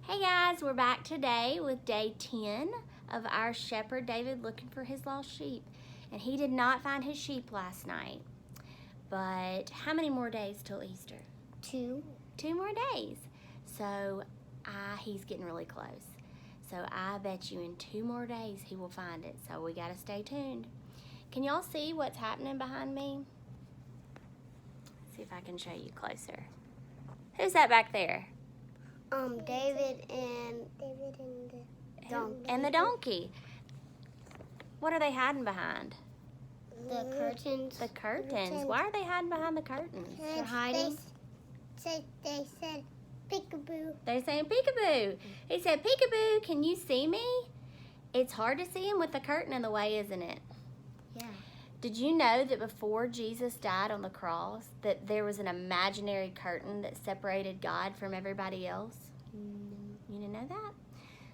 Hey guys, we're back today with day 10 of our shepherd David looking for his lost sheep. And he did not find his sheep last night. But how many more days till Easter? 2. 2 more days. So he's getting really close. So I bet you in 2 more days he will find it. So we gotta stay tuned. Can y'all see what's happening behind me? Let's see if I can show you closer. Who's that back there? David and the donkey. And the donkey. What are they hiding behind? The curtains. The curtains. Why are they hiding behind the curtains? They're hiding. They said peekaboo. They're saying peekaboo. He said, peekaboo, can you see me? It's hard to see him with the curtain in the way, isn't it? Yeah. Did you know that before Jesus died on the cross, that there was an imaginary curtain that separated God from everybody else? You didn't know that?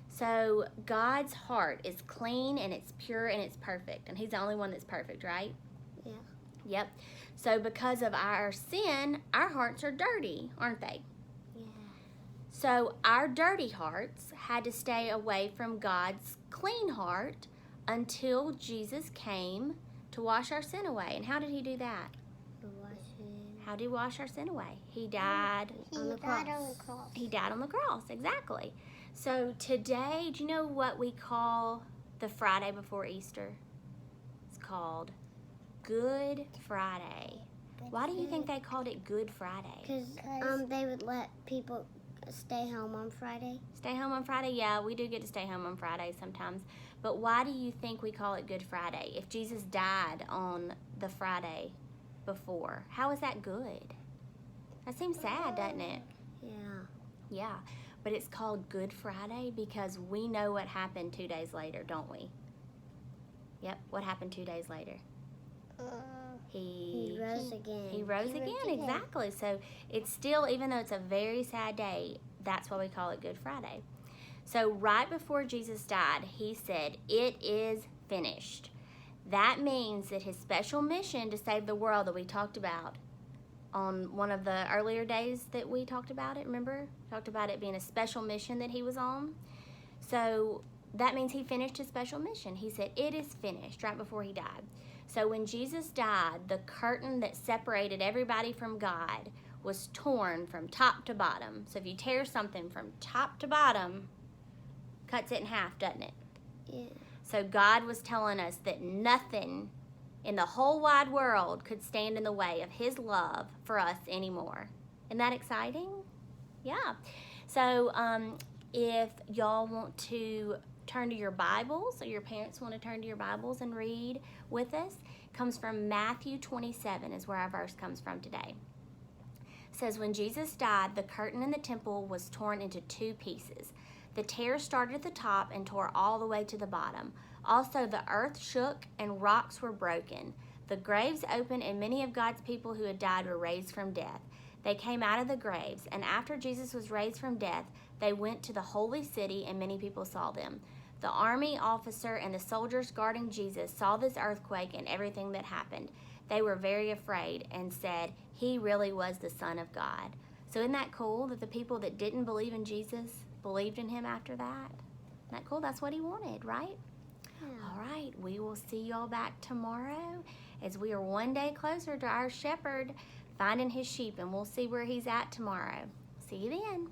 So God's heart is clean and it's pure and it's perfect. And he's the only one that's perfect, right? Yeah. Yep. So because of our sin, our hearts are dirty, aren't they? Yeah. So our dirty hearts had to stay away from God's clean heart until Jesus came to wash our sin away. And how did he do that? How did he wash our sin away? He died On the cross. He died on the cross, exactly. So today, do you know what we call the Friday before Easter? It's called Good Friday. Why do you think they called it Good Friday? Because they would let people stay home on Friday. Stay home on Friday? Yeah, we do get to stay home on Friday sometimes. But why do you think we call it Good Friday? If Jesus died on the Friday before, how is that good? That seems sad, doesn't it? Yeah. Yeah, but it's called Good Friday because we know what happened 2 days later, don't we? Yep, what happened 2 days later? He rose again. He rose again, exactly. So it's still, even though it's a very sad day, that's why we call it Good Friday. So right before Jesus died, he said, "It is finished." That means that his special mission to save the world that we talked about on one of the earlier days that we talked about it, remember? Talked about it being a special mission that he was on. So that means he finished his special mission. He said, "It is finished," right before he died. So when Jesus died, the curtain that separated everybody from God was torn from top to bottom. So if you tear something from top to bottom, cuts it in half, doesn't it? Yeah. So God was telling us that nothing in the whole wide world could stand in the way of his love for us anymore. Isn't that exciting? Yeah. So if y'all want to turn to your Bibles, or your parents want to turn to your Bibles and read with us, it comes from Matthew 27 is where our verse comes from today. It says, when Jesus died, the curtain in the temple was torn into 2 pieces. The tear started at the top and tore all the way to the bottom. Also, the earth shook and rocks were broken. The graves opened and many of God's people who had died were raised from death. They came out of the graves, and after Jesus was raised from death, they went to the holy city and many people saw them. The army officer and the soldiers guarding Jesus saw this earthquake and everything that happened. They were very afraid and said, "He really was the Son of God." So isn't that cool that the people that didn't believe in Jesus believed in him after that? Isn't that cool? That's what he wanted, right? Yeah. All right, we will see y'all back tomorrow as we are one day closer to our shepherd finding his sheep, and we'll see where he's at tomorrow. See you then.